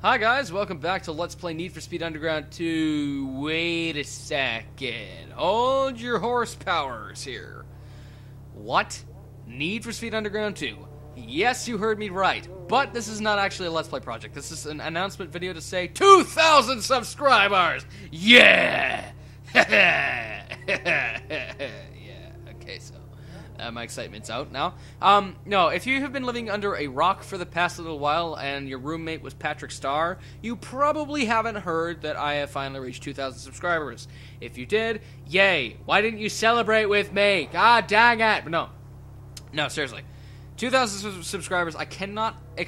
Hi guys, welcome back to Let's Play Need for Speed Underground 2. Wait a second. Hold your horsepowers here. What? Need for Speed Underground 2? Yes, you heard me right. But this is not actually a Let's Play project. This is an announcement video to say 2,000 subscribers! Yeah! Yeah, okay, so my excitement's out now. No, if you have been living under a rock for the past little while and your roommate was Patrick Starr, you probably haven't heard that I have finally reached 2,000 subscribers. If you did, yay. Why didn't you celebrate with me? God dang it. But no, seriously. 2,000 subscribers, I cannot I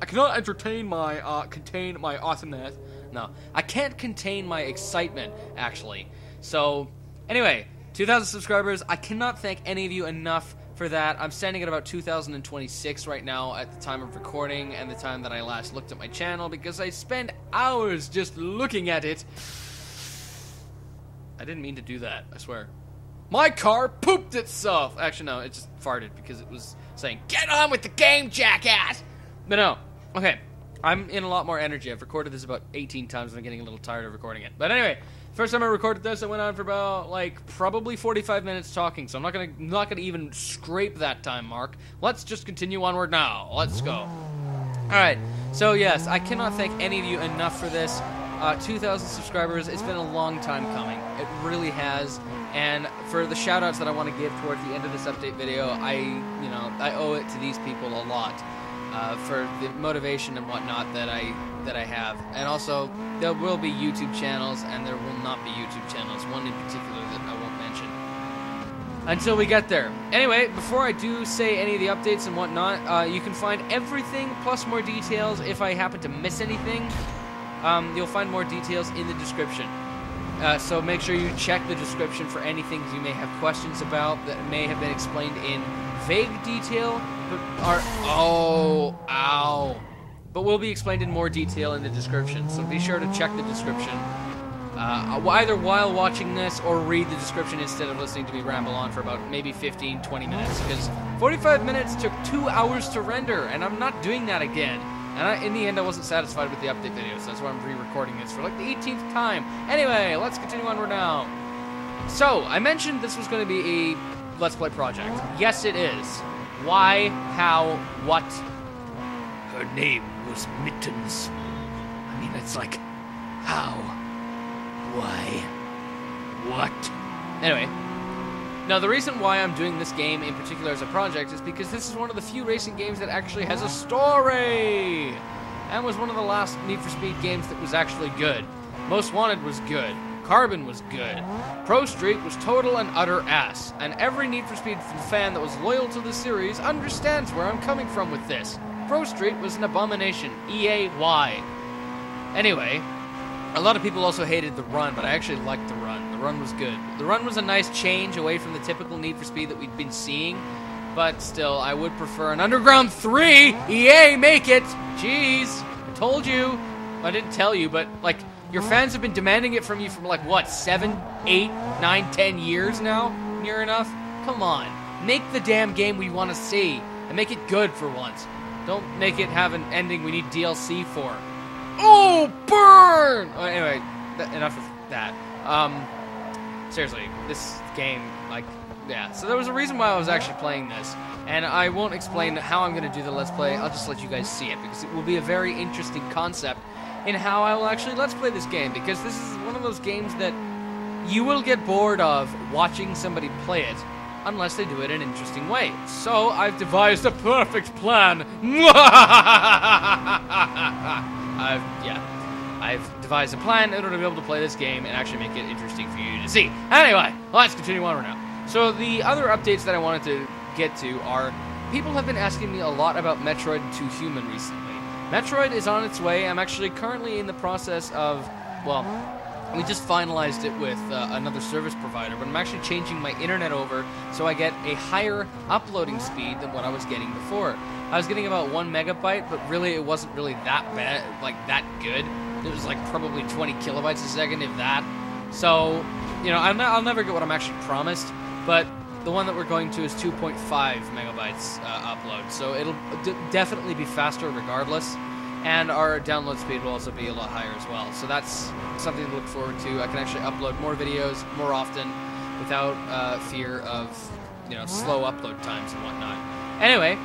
cannot contain my awesomeness. No, I can't contain my excitement, actually. So, anyway, 2,000 subscribers, I cannot thank any of you enough for that. I'm standing at about 2,026 right now at the time of recording and the time that I last looked at my channel because I spend hours just looking at it. I didn't mean to do that, I swear. My car pooped itself! Actually, no, it just farted because it was saying, "Get on with the game, jackass!" But no, okay, I'm in a lot more energy. I've recorded this about 18 times and I'm getting a little tired of recording it. But anyway, first time I recorded this, I went on for about, probably 45 minutes talking, so I'm not gonna even scrape that time mark. Let's just continue onward now. Let's go. Alright, so yes, I cannot thank any of you enough for this. 2,000 subscribers, it's been a long time coming. It really has. And for the shoutouts that I want to give towards the end of this update video, I owe it to these people a lot. For the motivation and whatnot that I have. And also, there will be YouTube channels, and there will not be YouTube channels. One in particular that I won't mention. Until we get there. Anyway, before I do say any of the updates and whatnot, you can find everything plus more details. If I happen to miss anything, you'll find more details in the description. So make sure you check the description for anything you may have questions about that may have been explained in vague detail, but will be explained in more detail in the description. So be sure to check the description, either while watching this or read the description instead of listening to me ramble on for about maybe 15-20 minutes, because 45 minutes took 2 hours to render, and I'm not doing that again. And in the end, I wasn't satisfied with the update video, so that's why I'm re-recording this for like the 18th time. Anyway, let's continue onward now. So, I mentioned this was going to be a Let's Play project. Yes, it is. Why? How? What? Her name was Mittens. I mean, it's like, how? Why? What? Anyway. Now, the reason why I'm doing this game in particular as a project is because this is one of the few racing games that actually has a story! And was one of the last Need for Speed games that was actually good. Most Wanted was good. Carbon was good. Pro Street was total and utter ass. And every Need for Speed fan that was loyal to the series understands where I'm coming from with this. Pro Street was an abomination. EA, why? Anyway, a lot of people also hated the run, but I actually liked the run. The run was good. The run was a nice change away from the typical Need for Speed that we'd been seeing, but still, I would prefer an Underground 3! EA, make it! Jeez, I told you. I didn't tell you, but, your fans have been demanding it from you for, what, 7, 8, 9, 10 years now? Near enough? Come on. Make the damn game we want to see, and make it good for once. Don't make it have an ending we need DLC for. Oh, burn! Oh, anyway, enough of that. Seriously, this game, yeah. So there was a reason why I was actually playing this, and I won't explain how I'm going to do the Let's Play. I'll just let you guys see it, because it will be a very interesting concept in how I will actually Let's Play this game, because this is one of those games that you will get bored of watching somebody play it, unless they do it in an interesting way. So, I've devised a perfect plan. I've devised a plan in order to be able to play this game and actually make it interesting for you to see. Anyway, let's continue on now. So the other updates that I wanted to get to are, people have been asking me a lot about Metroid 2 Human recently. Metroid is on its way. I'm actually currently in the process of, well, we just finalized it with another service provider, but I'm actually changing my internet over so I get a higher uploading speed than what I was getting before. I was getting about 1 megabyte, but really it wasn't really that bad, that good. It was probably 20 kilobytes a second, if that. So, I'll never get what I'm actually promised, but the one that we're going to is 2.5 megabytes upload, so it'll definitely be faster regardless. and our download speed will also be a lot higher as well. So that's something to look forward to. I can actually upload more videos more often without fear of, you know, slow upload times and whatnot. Anyway,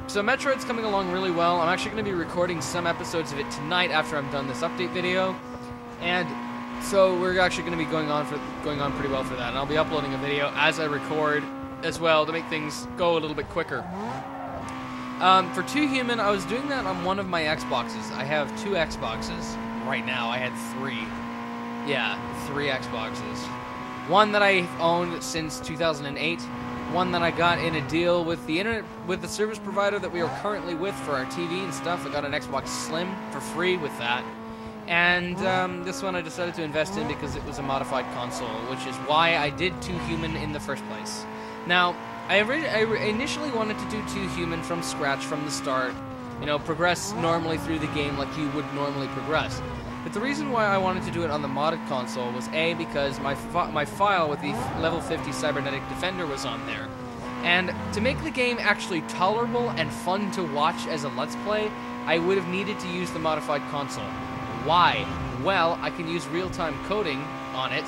so Metroid's coming along really well. I'm actually going to be recording some episodes of it tonight after I'm done this update video, and so we're actually going to be going on pretty well for that. And I'll be uploading a video as I record as well to make things go a little bit quicker. For 2 Human, I was doing that on one of my Xboxes. I have 2 Xboxes right now. I had 3. Yeah, 3 Xboxes. One that I've owned since 2008. One that I got in a deal with the service provider that we are currently with for our TV and stuff. I got an Xbox Slim for free with that. And this one I decided to invest in because it was a modified console, which is why I did 2 Human in the first place. Now, I initially wanted to do 2 Human from scratch from the start, you know, progress normally through the game like you would normally progress. But the reason why I wanted to do it on the modded console was A, because my file with the level 50 Cybernetic Defender was on there. And to make the game actually tolerable and fun to watch as a Let's Play, I would have needed to use the modified console. Why? Well, I can use real-time coding on it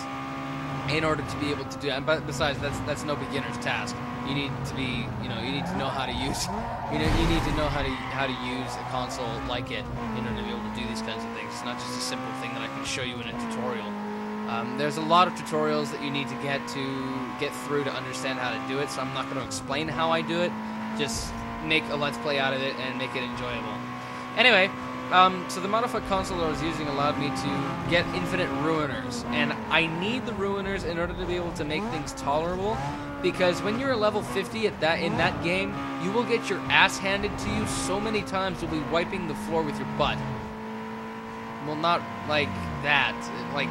in order to be able to do that. But besides, that's no beginner's task. You need to be, you know, you need to know how to use, you need to know how to use a console like it in order to be able to do these kinds of things. It's not just a simple thing that I can show you in a tutorial. There's a lot of tutorials that you need to get through to understand how to do it. So I'm not going to explain how I do it. Just make a Let's Play out of it and make it enjoyable. Anyway. So the modified console that I was using allowed me to get infinite ruiners, and I need the ruiners in order to be able to make things tolerable, because when you're a level 50 in that game, you will get your ass handed to you so many times you'll be wiping the floor with your butt. Well, not like that. Like,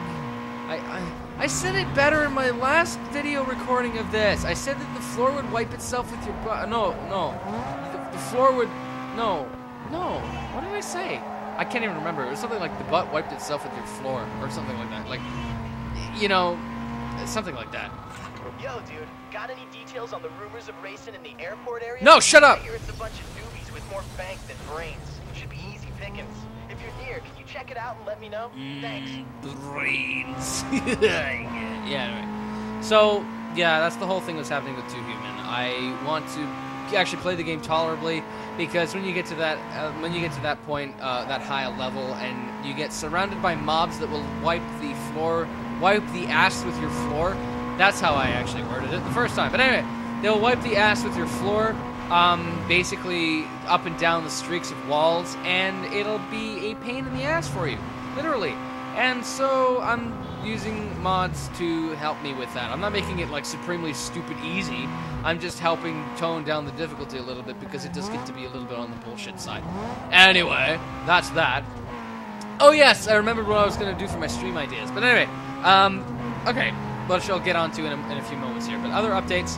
I said it better in my last video recording of this. I said that the floor would wipe itself with your butt. No. The floor would... No. What did I say? I can't even remember. It was something like the butt wiped itself with your floor, or something like that. Like, you know, something like that. Yo, dude, got any details on the rumors of racing in the airport area? No, shut up! I hear it's a bunch of newbies with more bank than brains. Should be easy pickings. If you're near, can you check it out and let me know? Thanks. Brains. Yeah, anyway. So, yeah, that's the whole thing that's happening with 2 Human. I want to actually play the game tolerably, because when you get to that point, that high a level, and you get surrounded by mobs that will wipe the ass with your floor. That's how I actually worded it the first time. But anyway, they'll wipe the ass with your floor, basically up and down the streaks of walls, and it'll be a pain in the ass for you, literally. And so I'm using mods to help me with that. I'm not making it like supremely stupid easy. I'm just helping tone down the difficulty a little bit, because it does get to be a little bit on the bullshit side. Anyway, that's that. Oh yes, I remembered what I was going to do for my stream ideas. But anyway, okay, which I'll get onto in a few moments here. But other updates.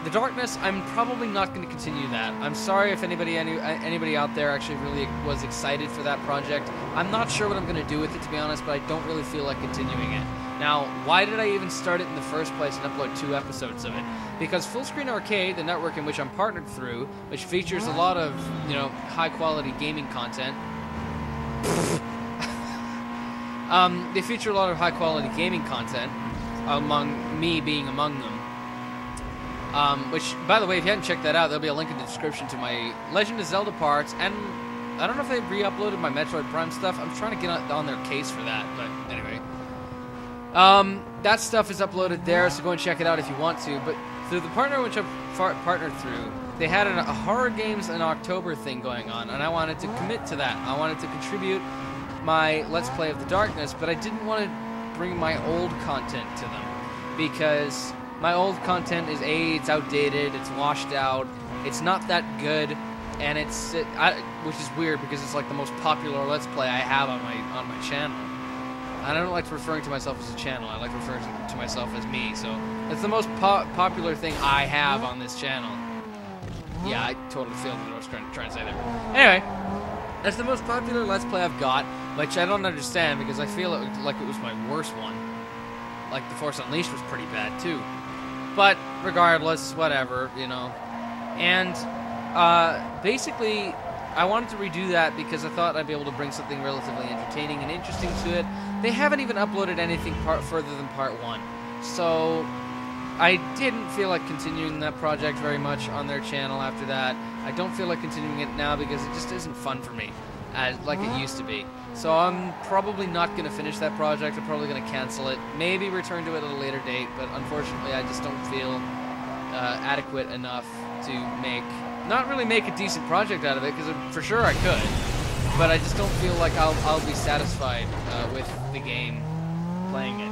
The Darkness, I'm probably not going to continue that. I'm sorry if anybody out there actually really was excited for that project. I'm not sure what I'm going to do with it, to be honest, but I don't really feel like continuing it. Now, why did I even start it in the first place and upload 2 episodes of it? Because Fullscreen Arcade, the network in which I'm partnered through, which features a lot of, you know, high-quality gaming content, they feature a lot of high-quality gaming content, me being among them. Which, by the way, if you haven't checked that out, there'll be a link in the description to my Legend of Zelda parts, and I don't know if they've re-uploaded my Metroid Prime stuff. I'm trying to get on their case for that, but anyway. That stuff is uploaded there, so go and check it out if you want to. But through the partner which I've partnered through, they had a Horror Games in October thing going on, and I wanted to commit to that. I wanted to contribute my Let's Play of the Darkness, but I didn't want to bring my old content to them, because my old content is it's outdated, it's washed out, it's not that good, and which is weird because it's like the most popular Let's Play I have on my channel. I don't like referring to myself as a channel. I like referring to myself as me. So it's the most popular thing I have on this channel. Yeah, I totally failed what I was trying to say there. Anyway, that's the most popular Let's Play I've got, which I don't understand because I feel like it was my worst one. Like The Force Unleashed was pretty bad too. But regardless, whatever, you know. And basically, I wanted to redo that because I thought I'd be able to bring something relatively entertaining and interesting to it. They haven't even uploaded anything further than part 1. So I didn't feel like continuing that project very much on their channel after that. I don't feel like continuing it now because it just isn't fun for me, like it used to be. So I'm probably not going to finish that project. I'm probably going to cancel it. Maybe return to it at a later date, but unfortunately I just don't feel adequate enough to not really make a decent project out of it, because for sure I could, but I just don't feel like I'll be satisfied with the game, playing it.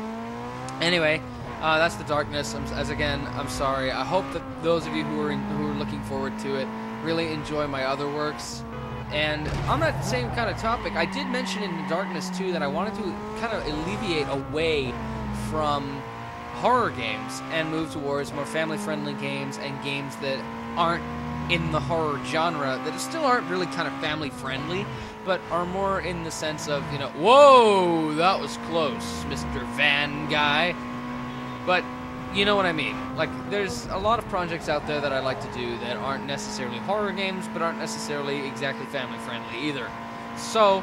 Anyway, that's The Darkness. I'm sorry. I hope that those of you who are looking forward to it really enjoy my other works. And on that same kind of topic, I did mention in The Darkness too that I wanted to kind of alleviate away from horror games and move towards more family-friendly games and games that aren't in the horror genre, that still aren't really kind of family-friendly, but are more in the sense of, you know, whoa, that was close, Mr. Van guy. But you know what I mean. Like, there's a lot of projects out there that I like to do that aren't necessarily horror games, but aren't necessarily exactly family-friendly either. So,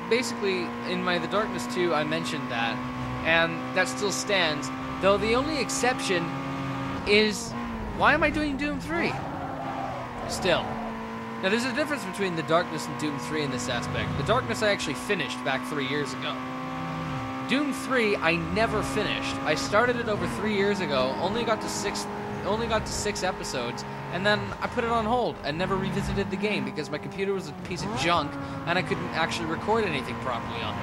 basically, in my The Darkness 2, I mentioned that, and that still stands, though the only exception is, why am I doing Doom 3? Still. Now, there's a difference between The Darkness and Doom 3 in this aspect. The Darkness I actually finished back 3 years ago. Doom 3 I never finished. I started it over 3 years ago, only got to 6 episodes, and then I put it on hold and never revisited the game because my computer was a piece of junk and I couldn't actually record anything properly on it.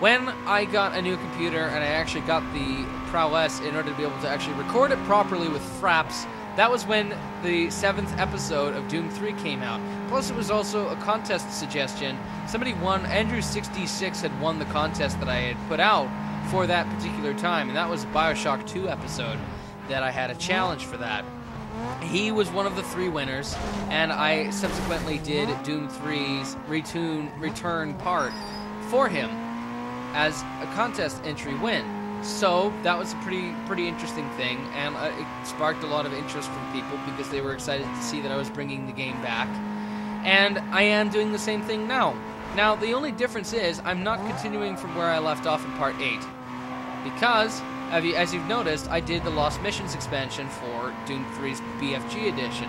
When I got a new computer and I actually got the prowess in order to be able to actually record it properly with fraps, that was when the 7th episode of Doom 3 came out. Plus, it was also a contest suggestion. Somebody won, Andrew66 had won the contest that I had put out for that particular time, and that was a Bioshock 2 episode that I had a challenge for that. He was one of the 3 winners, and I subsequently did Doom 3's return part for him as a contest entry win. So that was a pretty interesting thing, and it sparked a lot of interest from people because they were excited to see that I was bringing the game back. And I am doing the same thing now. Now, the only difference is I'm not continuing from where I left off in Part 8. Because, as you've noticed, I did the Lost Missions expansion for Doom 3's BFG edition.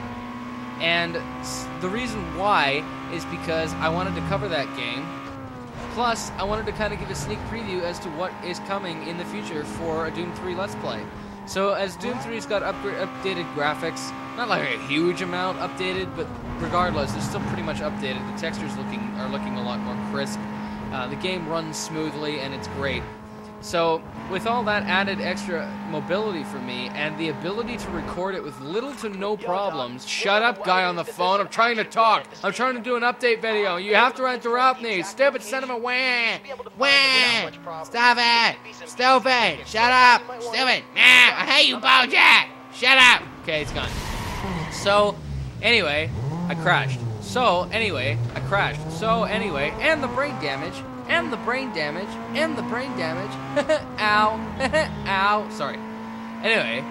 And the reason why is because I wanted to cover that game. Plus, I wanted to kind of give a sneak preview as to what is coming in the future for a Doom 3 Let's Play. So, as Doom 3's got updated graphics, not like a huge amount updated, but regardless, it's still pretty much updated. The textures are looking a lot more crisp. The game runs smoothly, and it's great. So, with all that added extra mobility for me, and the ability to record it with little to no problems... Shut up, guy on the phone. I'm trying to talk. I'm trying to do an update video. You have to interrupt me. Stupid son of a wah. Wah. Stop it. Stupid. Shut up. Stupid. Nah, I hate you, Bojack. Shut up. Okay, it's gone. So, anyway, I crashed. So, anyway, and the brain damage... And the brain damage. Ow. Ow. Sorry. Anyway,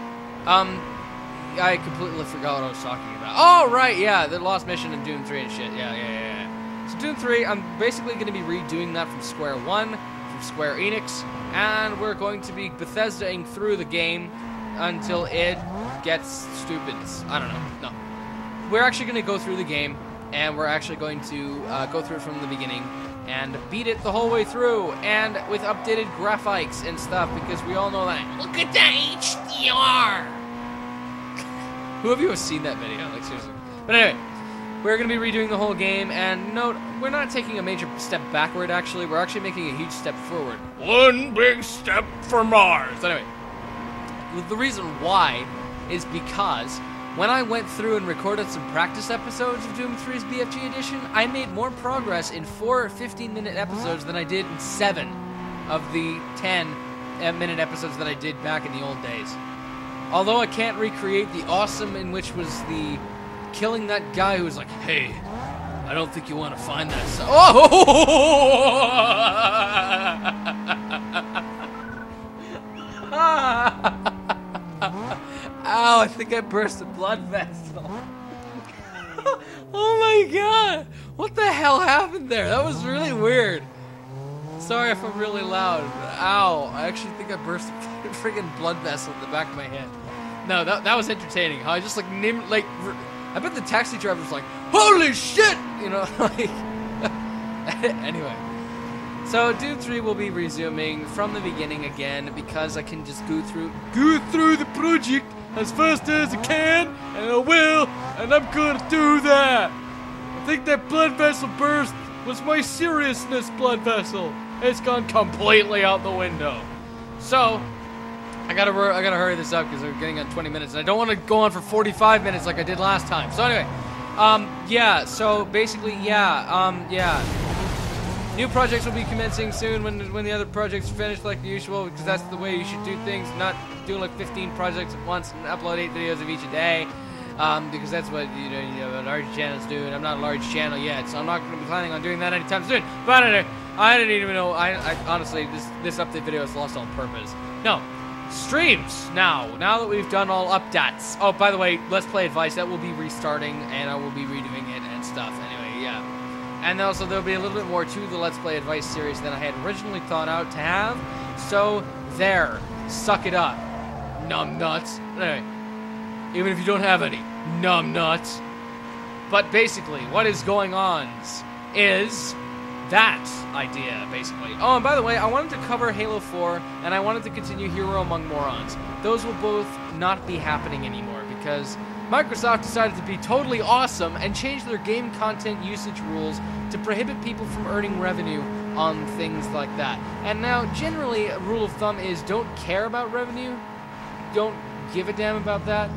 I completely forgot what I was talking about. Oh, right, yeah, the Lost Mission in Doom 3 and shit. Yeah. So Doom 3, I'm basically going to be redoing that from Square 1, from Square Enix, and we're going to be Bethesda-ing through the game until it gets stupid. I don't know. No. We're actually going to go through the game, and we're actually going to go through it from the beginning and beat it the whole way through, and with updated graphics and stuff, because we all know that. Look at that HDR! Who of you have seen that video? Like, seriously. But anyway, we're going to be redoing the whole game, and note, we're not taking a major step backward, actually. We're actually making a huge step forward. One big step for Mars! Anyway, the reason why is because when I went through and recorded some practice episodes of Doom 3's BFG edition, I made more progress in 4 15-minute episodes than I did in 7 of the 10-minute episodes that I did back in the old days. Although I can't recreate the awesome in which was the killing that guy who was like, hey, I don't think you want to find that son. Ow, I think I burst a blood vessel. Oh my god! What the hell happened there? That was really weird. Sorry if I'm really loud. Ow. I actually think I burst a freaking blood vessel in the back of my head. No, that was entertaining. How I just I bet the taxi driver was like, holy shit! You know, like... Anyway. So, Doom 3 will be resuming from the beginning again because I can just go through the project as fast as I can, and I will, and I'm gonna do that. I think that blood vessel burst was my seriousness blood vessel. It's gone completely out the window. So, I gotta hurry this up because we're getting on 20 minutes, and I don't want to go on for 45 minutes like I did last time. So anyway, yeah. So basically, yeah. New projects will be commencing soon when the other projects are finished, like usual, because that's the way you should do things. Not do like 15 projects at once and upload 8 videos of each a day, because that's what you know large channels do. And I'm not a large channel yet, so I'm not going to be planning on doing that anytime soon. But I didn't even know. I honestly, this update video is lost on purpose. No. Streams now that we've done all updates. Oh, by the way, Let's Play Advice, that will be restarting, and I will be redoing it and stuff. Anyway, yeah. And also, there'll be a little bit more to the Let's Play Advice series than I had originally thought out to have. So, there. Suck it up. Numb nuts. Anyway, even if you don't have any. Numb nuts. But basically, what is going on is... that idea, basically. Oh, and by the way, I wanted to cover Halo 4, and I wanted to continue Hero Among Morons. Those will both not be happening anymore, because Microsoft decided to be totally awesome and change their game content usage rules to prohibit people from earning revenue on things like that. And now, generally, a rule of thumb is don't care about revenue, don't give a damn about that.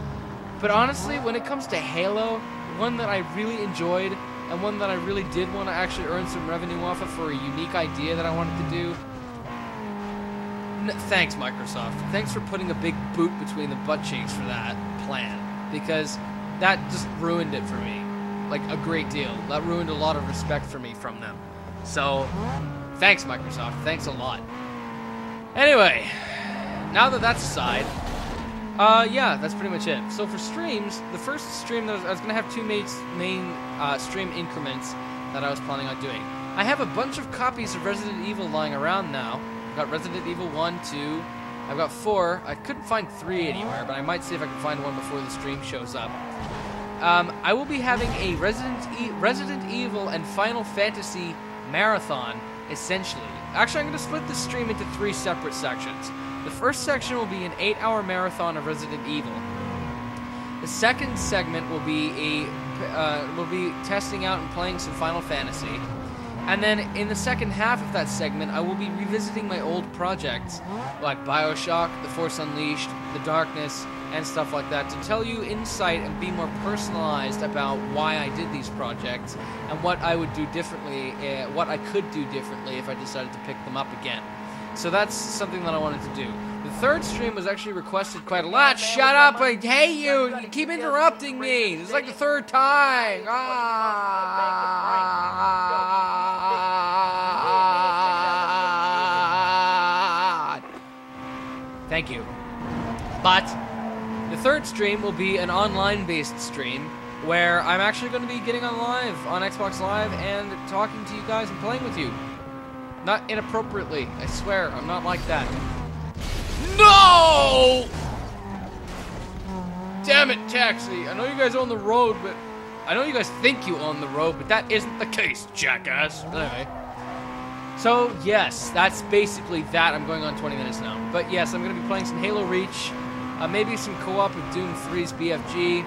But honestly, when it comes to Halo, one that I really enjoyed, and one that I really did want to actually earn some revenue off of for a unique idea that I wanted to do. Thanks, Microsoft. Thanks for putting a big boot between the butt cheeks for that plan. Because that just ruined it for me. Like, a great deal. That ruined a lot of respect for me from them. So, thanks, Microsoft. Thanks a lot. Anyway, now that that's aside... yeah, that's pretty much it. So for streams, the first stream that I was going to have two main stream increments that I was planning on doing. I have a bunch of copies of Resident Evil lying around now. I've got Resident Evil 1, 2, I've got 4. I couldn't find 3 anywhere, but I might see if I can find one before the stream shows up. I will be having a Resident Evil and Final Fantasy marathon, essentially. Actually, I'm going to split this stream into 3 separate sections. The first section will be an 8-hour marathon of Resident Evil. The second segment will be testing out and playing some Final Fantasy. And then in the second half of that segment, I will be revisiting my old projects, like BioShock, The Force Unleashed, The Darkness, and stuff like that, to tell you insight and be more personalized about why I did these projects and what I would do differently, what I could do differently if I decided to pick them up again. So that's something that I wanted to do. The third stream was actually requested quite a lot. Shut up! I hate you! You keep interrupting me! It's like the third time! Thank you. But the third stream will be an online-based stream where I'm actually going to be getting on live on Xbox Live and talking to you guys and playing with you. Not inappropriately, I swear, I'm not like that. No! Damn it, Taxi. I know you guys own the road, but... I know you guys think you own the road, but that isn't the case, jackass. Anyway. So, yes, that's basically that. I'm going on 20 minutes now. But yes, I'm going to be playing some Halo Reach, maybe some co-op with Doom 3's BFG,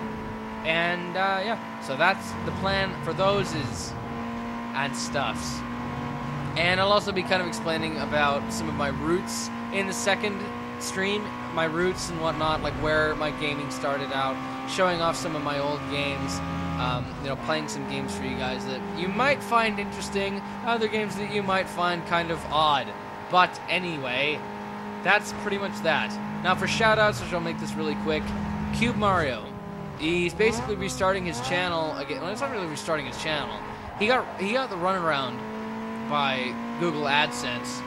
and, yeah. So that's the plan for those and stuffs. And I'll also be kind of explaining about some of my roots in the second stream, my roots and whatnot, like where my gaming started out, showing off some of my old games, you know, playing some games for you guys that you might find interesting, other games that you might find kind of odd. But anyway, that's pretty much that. Now for shoutouts, which I'll make this really quick, Cube Mario. He's basically restarting his channel again. Well, it's not really restarting his channel. He got the runaround by Google AdSense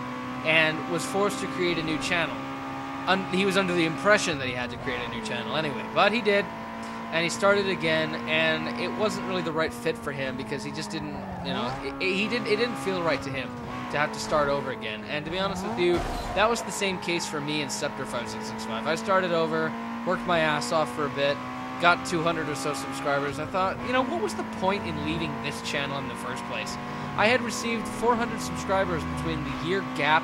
and was forced to create a new channel. He was under the impression that he had to create a new channel anyway, but he did. and he started again, and it wasn't really the right fit for him because he just didn't, you know, it didn't feel right to him to have to start over again. And to be honest with you, that was the same case for me in Scepter 5665. I started over, worked my ass off for a bit, got 200 or so subscribers. I thought, you know, what was the point in leaving this channel in the first place? I had received 400 subscribers between the year gap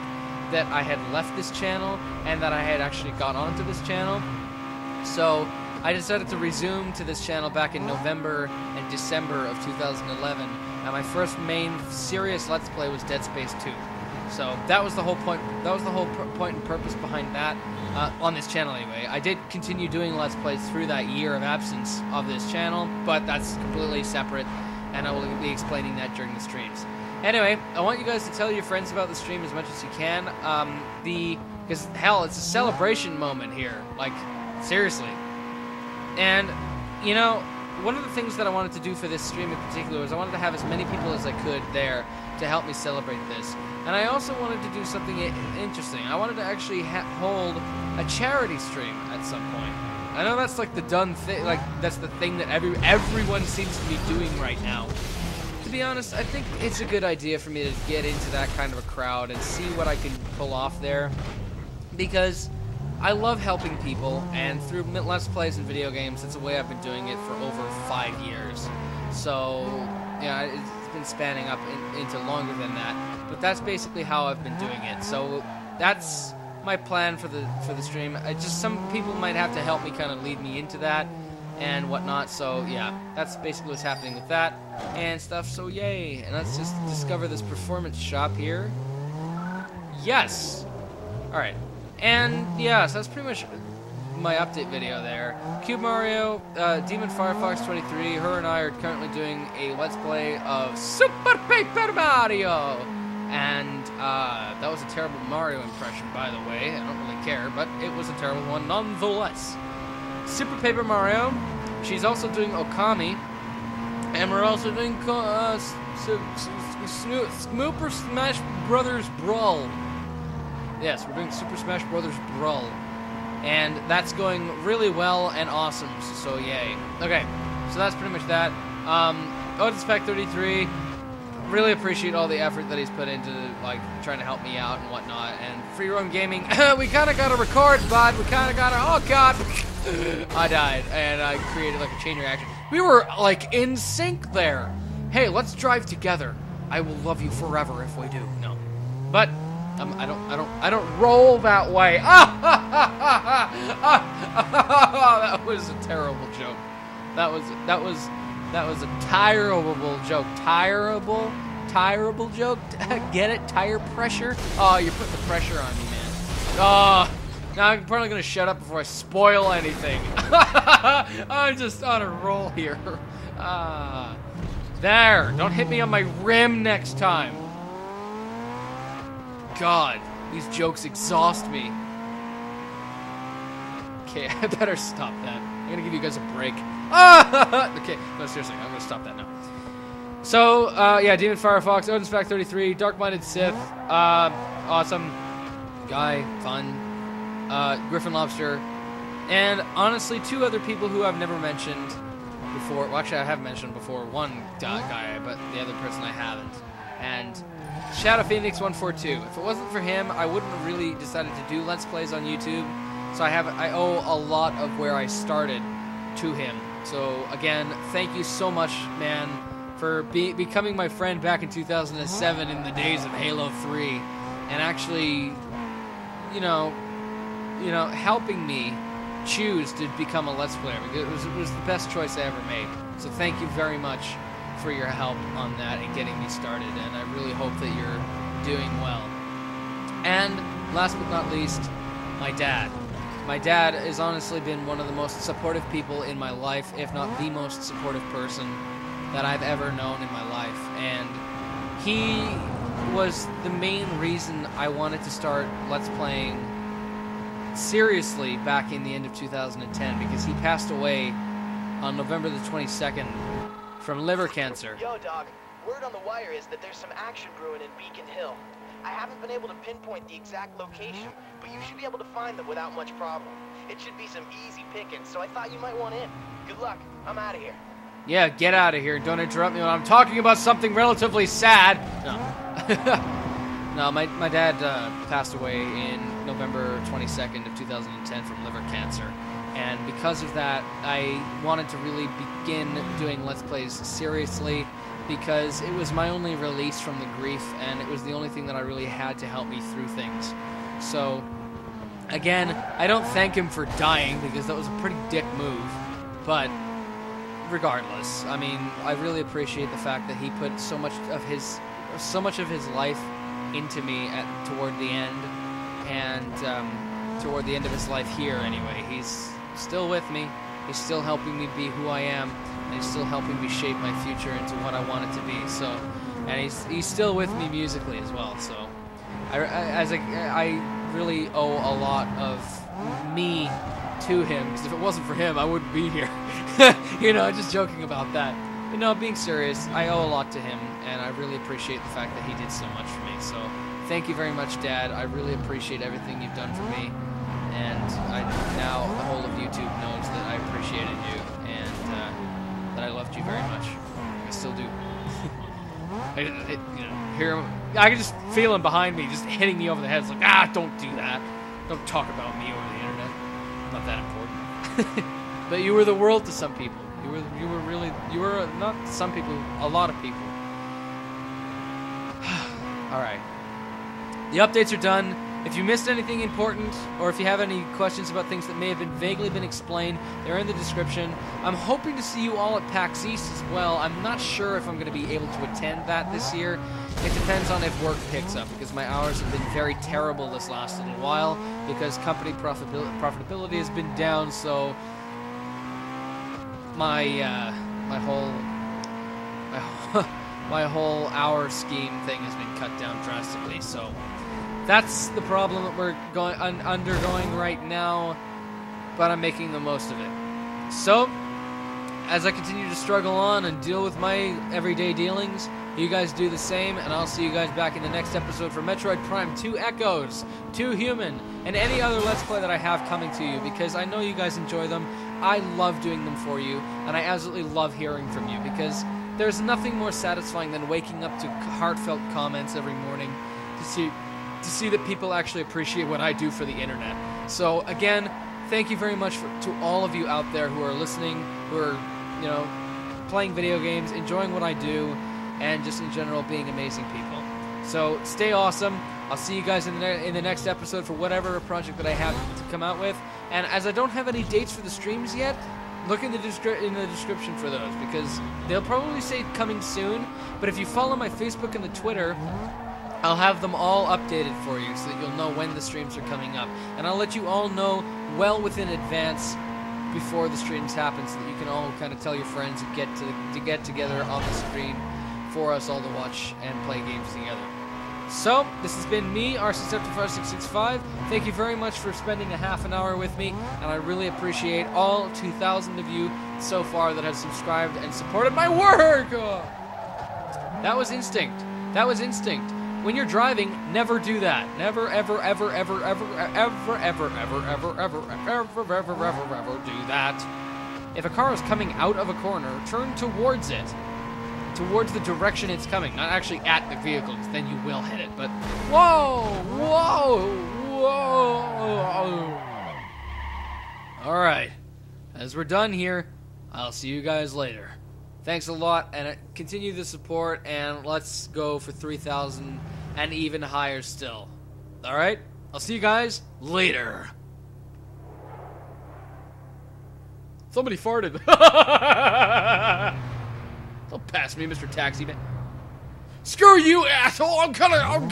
that I had left this channel and that I had actually got onto this channel. So I decided to resume to this channel back in November and December of 2011, and my first main serious Let's Play was Dead Space 2. So that was the whole point. That was the whole point and purpose behind that, on this channel anyway. I did continue doing Let's Plays through that year of absence of this channel, but that's completely separate, and I will be explaining that during the streams. Anyway, I want you guys to tell your friends about the stream as much as you can. Because hell, it's a celebration moment here. Like, seriously. And, you know, one of the things that I wanted to do for this stream in particular was I wanted to have as many people as I could there to help me celebrate this. And I also wanted to do something interesting. I wanted to actually hold a charity stream at some point. I know that's like the done thing, like that's the thing that everyone seems to be doing right now. To be honest, I think it's a good idea for me to get into that kind of a crowd and see what I can pull off there. Because I love helping people, and through Let's Plays and video games, that's the way I've been doing it for over 5 years. So, yeah, it's been spanning up into longer than that. But that's basically how I've been doing it. So that's my plan for the stream. Just some people might have to help me kind of lead me into that and whatnot. So yeah, that's basically what's happening with that and stuff. So yay! And let's just discover this performance shop here. Yes. All right. And yeah, so that's pretty much my update video there. Cube Mario, Demon Firefox 23, her and I are currently doing a Let's Play of Super Paper Mario! And that was a terrible Mario impression, by the way. I don't really care, but it was a terrible one nonetheless. Super Paper Mario, she's also doing Okami, and we're also doing Super Smash Brothers Brawl. Yes, we're doing Super Smash Brothers Brawl. And that's going really well and awesome, so yay. Okay, so that's pretty much that. Otispack33, really appreciate all the effort that he's put into, like, trying to help me out and whatnot. And Free Roam Gaming, we kind of got to record, bud. We kind of got to, oh god. I died, and I created, like, a chain reaction. We were, like, in sync there. Hey, let's drive together. I will love you forever if we do. No. But I don't roll that way. That was a terrible joke. That was a terrible joke. Terrible joke. Get it? Tire pressure. Oh, you're putting the pressure on me, man. Oh, now I'm probably gonna shut up before I spoil anything. I'm just on a roll here. There. Don't hit me on my rim next time. God, these jokes exhaust me. Okay, I better stop that. I'm gonna give you guys a break. Okay, no, seriously, I'm gonna stop that now. So, yeah, Demon Firefox, Otispack33, Dark-Minded Sith, awesome guy, fun, Griffin Lobster, and honestly, 2 other people who I've never mentioned before. Well, actually, I have mentioned before one guy, but the other person I haven't. And Shadow Phoenix 142. If it wasn't for him, I wouldn't have really decided to do Let's Plays on YouTube. So I owe a lot of where I started to him. So again, thank you so much, man, for becoming my friend back in 2007 in the days of Halo 3, and actually, you know, helping me choose to become a Let's Player. It was the best choice I ever made. So thank you very much for your help on that and getting me started, and I really hope that you're doing well. And last but not least, my dad. My dad has honestly been one of the most supportive people in my life, if not the most supportive person that I've ever known in my life. And he was the main reason I wanted to start Let's Playing seriously back in the end of 2010, because he passed away on November the 22nd from liver cancer. Yo, dog. Word on the wire is that there's some action brewing in Beacon Hill. I haven't been able to pinpoint the exact location, but you should be able to find them without much problem. It should be some easy pickings, so I thought you might want in. Good luck. I'm out of here. Yeah, get out of here. Don't interrupt me when I'm talking about something relatively sad. No. No, my dad passed away in November 22nd of 2010 from liver cancer. And because of that, I wanted to really begin doing Let's Plays seriously because it was my only release from the grief, and it was the only thing that I really had to help me through things. So, again, I don't thank him for dying because that was a pretty dick move, but regardless, I mean, I really appreciate the fact that he put so much of his life into me toward the end, and toward the end of his life here anyway. He's still with me, he's still helping me be who I am, and he's still helping me shape my future into what I want it to be. So, and he's still with me musically as well. So, I really owe a lot of me to him, because if it wasn't for him, I wouldn't be here. You know, just joking about that. But no, being serious, I owe a lot to him, and I really appreciate the fact that he did so much for me. So, thank you very much, Dad. I really appreciate everything you've done for me, and now the whole of YouTube knows that I appreciated you, and that I loved you very much. I still do. I can just feel him behind me, just hitting me over the head. It's like, don't do that. Don't talk about me over the internet. Not that important. But you were the world to some people. You were not some people, a lot of people. Alright. The updates are done. If you missed anything important, or if you have any questions about things that may have been vaguely explained, they're in the description. I'm hoping to see you all at PAX East as well. I'm not sure if I'm going to be able to attend that this year. It depends on if work picks up, because my hours have been very terrible this last little while, because company profitability has been down, so my whole hour scheme thing has been cut down drastically. So that's the problem that we're undergoing right now, but I'm making the most of it. So, as I continue to struggle on and deal with my everyday dealings, you guys do the same, and I'll see you guys back in the next episode for Metroid Prime 2 Echoes, 2 Human, and any other Let's Play that I have coming to you, because I know you guys enjoy them. I love doing them for you, and I absolutely love hearing from you, because there's nothing more satisfying than waking up to heartfelt comments every morning to see that people actually appreciate what I do for the internet. So again, thank you very much to all of you out there who are listening, who are, playing video games, enjoying what I do, and just in general being amazing people. So stay awesome. I'll see you guys in the next episode for whatever project that I have to come out with. And as I don't have any dates for the streams yet, look in the description for those, because they'll probably say coming soon. But if you follow my Facebook and the Twitter, I'll have them all updated for you so that you'll know when the streams are coming up. And I'll let you all know well within advance before the streams happen, so that you can all kind of tell your friends and get together on the screen for us all to watch and play games together. So, this has been me, RC75665. Thank you very much for spending a half an hour with me, and I really appreciate all 2,000 of you so far that have subscribed and supported my work! That was instinct. That was instinct. When you're driving, never do that. Never, ever, ever, ever, ever, ever, ever, ever, ever, ever, ever, ever, ever do that. If a car is coming out of a corner, turn towards it. Towards the direction it's coming, not actually at the vehicle, because then you will hit it. But whoa, whoa, whoa! All right, as we're done here, I'll see you guys later. Thanks a lot, and continue the support, and let's go for 3,000 and even higher still. All right, I'll see you guys later. Somebody farted. Don't pass me, Mr. Taxi Man. Screw you, asshole! I'm gonna